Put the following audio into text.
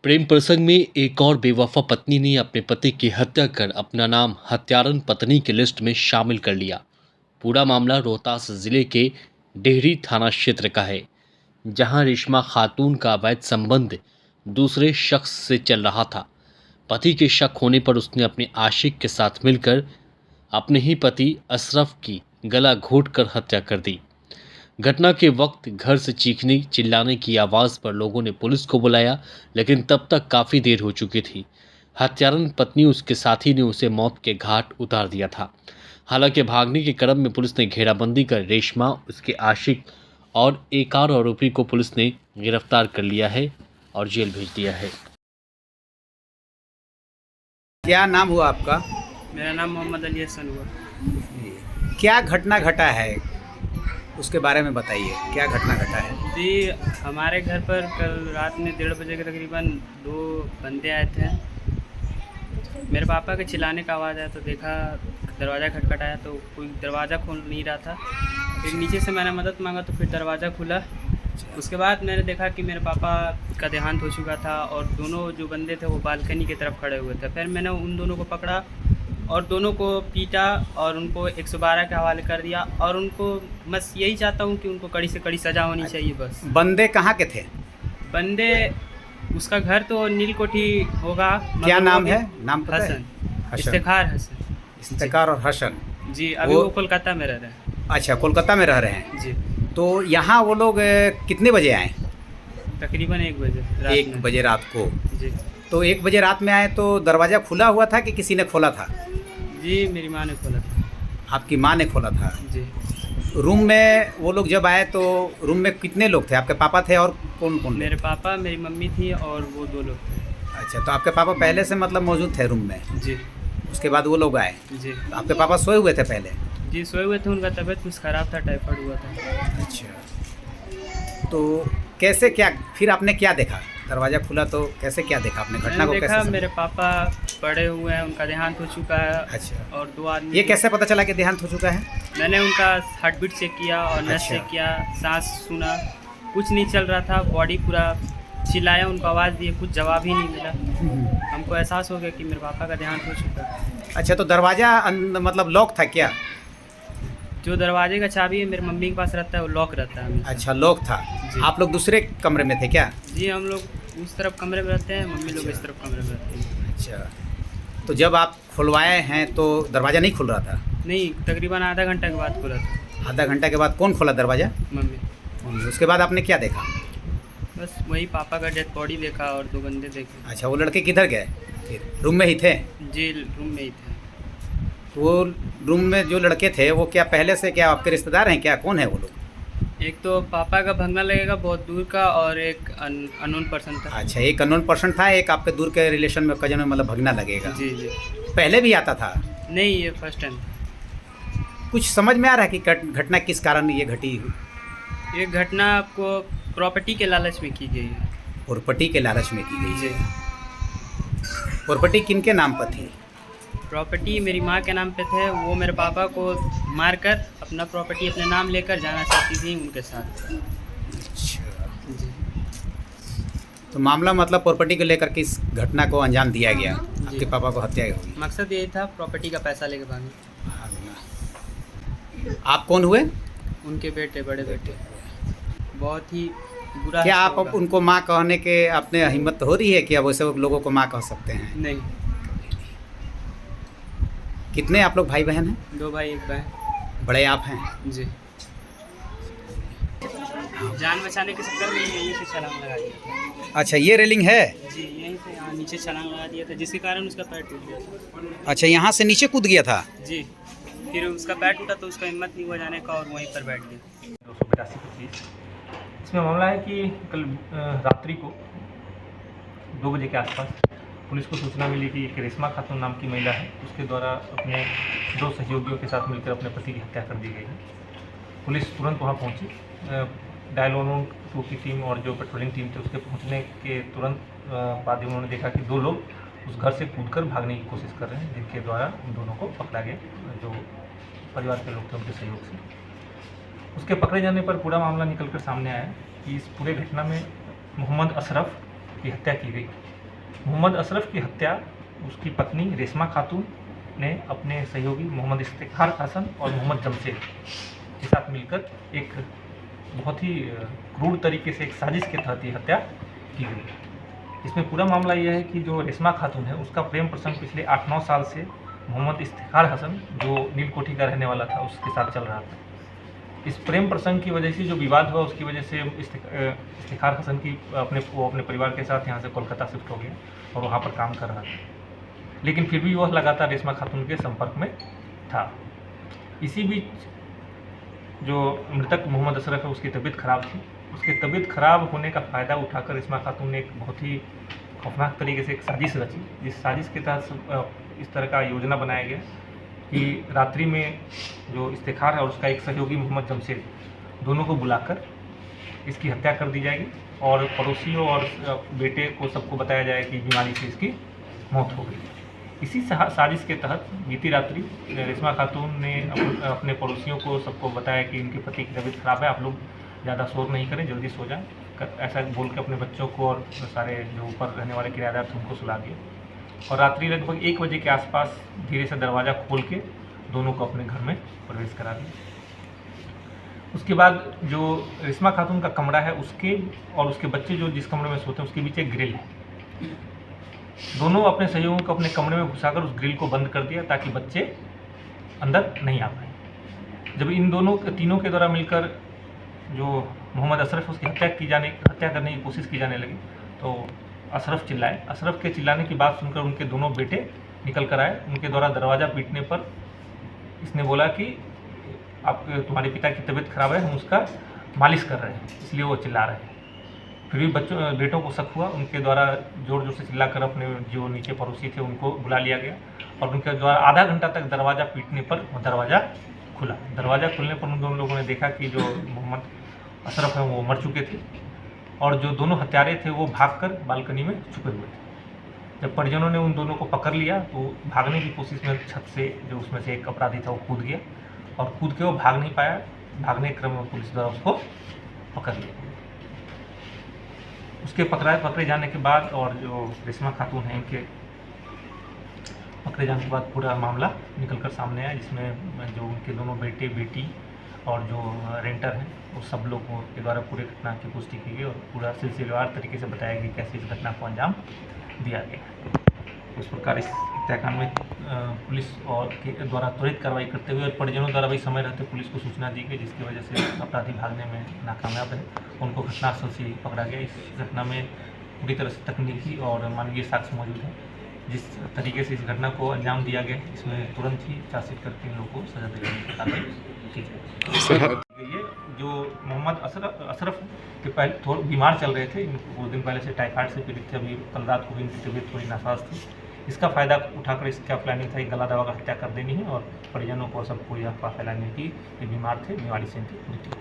प्रेम प्रसंग में एक और बेवफा पत्नी ने अपने पति की हत्या कर अपना नाम हत्यारन पत्नी की लिस्ट में शामिल कर लिया। पूरा मामला रोहतास जिले के डेहरी थाना क्षेत्र का है, जहां रेशमा खातून का अवैध संबंध दूसरे शख्स से चल रहा था। पति के शक होने पर उसने अपने आशिक के साथ मिलकर अपने ही पति अशरफ की गला घोंटकर हत्या कर दी। घटना के वक्त घर से चीखने चिल्लाने की आवाज़ पर लोगों ने पुलिस को बुलाया, लेकिन तब तक काफ़ी देर हो चुकी थी। हत्यारन पत्नी उसके साथी ने उसे मौत के घाट उतार दिया था। हालांकि भागने के क्रम में पुलिस ने घेराबंदी कर रेशमा, उसके आशिक और एक और आरोपी को पुलिस ने गिरफ्तार कर लिया है और जेल भेज दिया है। क्या नाम हुआ आपका? मेरा नाम मोहम्मद अली हसन हुआ। क्या घटना घटा है उसके बारे में बताइए, क्या घटना घटा है? जी, हमारे घर पर कल रात में 1:30 बजे के तकरीबन 2 बंदे आए थे। मेरे पापा के चिल्लाने का आवाज़ आया तो देखा, दरवाज़ा खटखटाया तो कोई दरवाज़ा खोल नहीं रहा था। फिर नीचे से मैंने मदद मांगा तो फिर दरवाज़ा खुला। उसके बाद मैंने देखा कि मेरे पापा का देहांत हो चुका था और दोनों जो बंदे थे वो बालकनी की तरफ खड़े हुए थे। फिर मैंने उन दोनों को पकड़ा और दोनों को पीटा और उनको 112 के हवाले कर दिया। और उनको बस यही चाहता हूँ कि उनको कड़ी से कड़ी सज़ा होनी चाहिए। बस बंदे कहाँ के थे? बंदे, उसका घर तो नील कोठी होगा। क्या नाम है? नाम पता है? हसन, इफ्तिखार हसन। इफ्तिखार और हसन जी, अभी वो कोलकाता में रह रहे हैं। अच्छा, कोलकाता में रह रहे हैं जी। तो यहाँ वो लोग कितने बजे आए? तकरीबन 1 बजे रात 1 में। बजे रात को। जी तो 1 बजे रात में आए तो दरवाज़ा खुला हुआ था कि किसी ने खोला था? जी, मेरी माँ ने खोला था। आपकी माँ ने खोला था? जी। रूम में वो लोग जब आए तो रूम में कितने लोग थे? आपके पापा थे और कौन कौन? मेरे पापा, मेरी मम्मी थी और वो 2 लोग थे। अच्छा, तो आपके पापा पहले से मतलब मौजूद थे रूम में? जी उसके बाद वो लोग आए? जी आपके पापा सोए हुए थे पहले? जी, सोए हुए थे। उनका तबीयत कुछ ख़राब था, टाइफाइड हुआ था। अच्छा, तो कैसे क्या फिर आपने क्या देखा? दरवाज़ा खुला तो कैसे क्या देखा आपने? घटना को मैंने कैसे देखा समझा? मेरे पापा पड़े हुए हैं, उनका देहांत हो चुका है। अच्छा, और 2 आदमी। ये कैसे पता चला कि देहांत हो चुका है? मैंने उनका हार्ट बीट चेक किया और नस अच्छा। चेक किया, सांस सुना, कुछ नहीं चल रहा था। बॉडी पूरा चिल्लाया, उनको आवाज़ दिए, कुछ जवाब ही नहीं मिला। हमको एहसास हो गया कि मेरे पापा का देहांत हो चुका है। अच्छा, तो दरवाज़ा मतलब लॉक था क्या? जो दरवाजे का चाबी है मेरी मम्मी के पास रहता है, वो लॉक रहता है हमेशा। अच्छा, लॉक था। जी। आप लोग दूसरे कमरे में थे क्या? जी, हम लोग उस तरफ कमरे में रहते हैं, मम्मी लोग इस तरफ कमरे में रहती हैं। अच्छा, तो जब आप खुलवाए हैं तो दरवाज़ा नहीं खुल रहा था? नहीं, तकरीबन आधा घंटा के बाद खुला था। आधा घंटा के बाद कौन खोला दरवाज़ा? मम्मी। उसके बाद आपने क्या देखा? बस वही पापा का डेड बॉडी देखा और 2 बंदे देखे। अच्छा, वो लड़के किधर गए? फिर रूम में ही थे? जी, रूम में ही थे। तो वो रूम में जो लड़के थे वो क्या पहले से क्या आपके रिश्तेदार हैं क्या? कौन है वो लोग? एक तो पापा का भगना लगेगा बहुत दूर का और एक अननोन पर्सन था। अच्छा, एक अननोन पर्सन था, एक आपके दूर के रिलेशन में कजन में मतलब भगना लगेगा। जी जी। पहले भी आता था? नहीं, ये फर्स्ट टाइम था। कुछ समझ में आ रहा है कि घटना किस कारण ये घटी? ये घटना आपको प्रॉपर्टी के लालच में की गई है। प्रॉपर्टी के लालच में की गई जी। है। प्रॉपर्टी किनके नाम पर थी? प्रॉपर्टी मेरी माँ के नाम पे थे। वो मेरे पापा को मारकर अपना प्रॉपर्टी अपने नाम लेकर जाना चाहती थी उनके साथ। अच्छा, जी। तो मामला मतलब प्रॉपर्टी को लेकर किस घटना को अंजाम दिया गया? जी। आपके पापा को हत्या हुई? मकसद यही था, प्रॉपर्टी का पैसा लेके भागे। आप कौन हुए? उनके बेटे, बड़े बेटे। बहुत ही बुरा। क्या आप होगा। अब उनको माँ कहने के अपने हिम्मत हो रही है कि अब वैसे लोगों को माँ कह सकते हैं? नहीं। कितने आप लोग भाई बहन हैं? 2 भाई 1 बहन। बड़े आप हैं? जी। जान बचाने के चक्कर में यहीं से छलांग लगा दिया था। अच्छा, ये रेलिंग है? जी, यहीं से यहाँ नीचे छलांग लगा दिया था, जिसके कारण उसका पैर टूट गया था। अच्छा, यहाँ से नीचे कूद गया था? जी। फिर उसका पैर टूटा तो उसका हिम्मत नहीं हुआ जाने का और वहीं पर बैठ गया। 282-25 इसमें मामला है कि कल रात्रि को 2 बजे के आसपास पुलिस को सूचना मिली कि एक रेशमा खातून नाम की महिला है, उसके द्वारा अपने 2 सहयोगियों के साथ मिलकर अपने पति की हत्या कर दी गई है। पुलिस तुरंत वहां पहुंची। डायल 112 की टीम और जो पेट्रोलिंग टीम थी उसके पहुंचने के तुरंत बाद ही उन्होंने देखा कि 2 लोग उस घर से कूदकर भागने की कोशिश कर रहे हैं, जिनके द्वारा उन दोनों को पकड़ा गया, जो परिवार के लोग थे उनके सहयोग से। उसके पकड़े जाने पर पूरा मामला निकलकर सामने आया कि इस पूरे घटना में मोहम्मद अशरफ की हत्या की गई मोहम्मद अशरफ की हत्या उसकी पत्नी रेशमा खातून ने अपने सहयोगी मोहम्मद इफ्तिखार हसन और मोहम्मद जमशेद के साथ मिलकर एक बहुत ही क्रूर तरीके से एक साजिश के तहत ये हत्या की गई। इसमें पूरा मामला यह है कि जो रेशमा खातून है उसका प्रेम प्रसंग पिछले 8-9 साल से मोहम्मद इफ्तिखार हसन जो नीलकोठी का रहने वाला था उसके साथ चल रहा था। इस प्रेम प्रसंग की वजह से जो विवाद हुआ उसकी वजह से इफ्तिखार हसन की अपने परिवार के साथ यहाँ से कोलकाता शिफ्ट हो गया और वहाँ पर काम कर रहा था, लेकिन फिर भी वह लगातार रेशमा खातून के संपर्क में था। इसी बीच जो मृतक मोहम्मद अशरफ है उसकी तबीयत खराब थी। उसकी तबीयत खराब होने का फ़ायदा उठाकर रेशमा खातून ने एक बहुत ही खौफनाक तरीके से एक साजिश रची, जिस साजिश के तहत इस तरह का योजना बनाया गया कि रात्रि में जो इफ्तिखार है और उसका एक सहयोगी मोहम्मद जमशेद दोनों को बुलाकर इसकी हत्या कर दी जाएगी और पड़ोसियों और बेटे को सबको बताया जाए कि बीमारी से इसकी मौत हो गई। इसी साजिश के तहत बीती रात्रि रेशमा खातून ने अपने पड़ोसियों को सबको बताया कि इनके पति की तबीयत खराब है, आप लोग ज़्यादा शोर नहीं करें, जल्दी सो जाएं। ऐसा बोल के अपने बच्चों को और सारे जो ऊपर रहने वाले किराएदार थे उनको सुला दिया और रात्रि लगभग 1 बजे के आसपास धीरे से दरवाज़ा खोल के दोनों को अपने घर में प्रवेश करा दिया। उसके बाद जो रेशमा खातून का कमरा है उसके और उसके बच्चे जो जिस कमरे में सोते हैं उसके बीच एक ग्रिल है। दोनों अपने सहयोगियों को अपने कमरे में घुसाकर उस ग्रिल को बंद कर दिया ताकि बच्चे अंदर नहीं आ पाए। जब इन तीनों के द्वारा मिलकर जो मोहम्मद अशरफ उसकी हत्या करने की कोशिश की जाने लगी तो अशरफ चिल्लाए। अशरफ के चिल्लाने की बात सुनकर उनके दोनों बेटे निकल कर आए। उनके द्वारा दरवाज़ा पीटने पर इसने बोला कि तुम्हारे पिता की तबीयत खराब है, हम उसका मालिश कर रहे हैं, इसलिए वो चिल्ला रहे हैं। फिर भी बेटों को शक हुआ, उनके द्वारा ज़ोर ज़ोर से चिल्लाकर अपने जो नीचे पड़ोसी थे उनको बुला लिया गया और उनके द्वारा आधा घंटा तक दरवाज़ा पीटने पर दरवाज़ा खुला। दरवाज़ा खुलने पर उन दोनों लोगों ने देखा कि जो मोहम्मद अशरफ है वो मर चुके थे और जो दोनों हत्यारे थे वो भागकर बालकनी में छुपे हुए थे। जब परिजनों ने उन दोनों को पकड़ लिया तो भागने की कोशिश में छत से जो उसमें से एक अपराधी था वो कूद गया और कूद के वो भाग नहीं पाया। भागने के क्रम में पुलिस द्वारा उसको पकड़ लिया। उसके पकड़े जाने के बाद और जो रेशमा खातून है इनके पकड़े जाने के बाद पूरा मामला निकल कर सामने आया, जिसमें जो उनके दोनों बेटे बेटी और जो रेंटर हैं वो सब लोगों के द्वारा पूरे घटना की पुष्टि की गई और पूरा सिलसिलेवार तरीके से बताया गया कैसे इस घटना को अंजाम दिया गया। इस प्रकार इस हत्याकांड में पुलिस और के द्वारा त्वरित कार्रवाई करते हुए और परिजनों द्वारा भी समय रहते पुलिस को सूचना दी गई, जिसकी वजह से अपराधी भागने में नाकामयाब रहे। उनको घटनास्थल से पकड़ा गया। इस घटना में पूरी तरह से तकनीकी और मानवीय साक्ष्य मौजूद है। जिस तरीके से इस घटना को अंजाम दिया गया इसमें तुरंत ही चार्जशीट करके इन लोगों को सजा दिलाने की कार्रवाई की जाए। ये जो मोहम्मद अशरफ के पहले थोड़ा बीमार चल रहे थे, इनको 2 दिन पहले से टाइफाइड से पीड़ित थे। अभी कल रात को भी इनकी तबीयत थोड़ी नासाज थी। इसका फ़ायदा उठाकर इसका प्लानिंग था कि गला दबाकर हत्या कर देनी है और परिजनों को सबको यह अफवाह फैलानी है कि ये बीमार थे, बीमारी से इनकी मृत्यु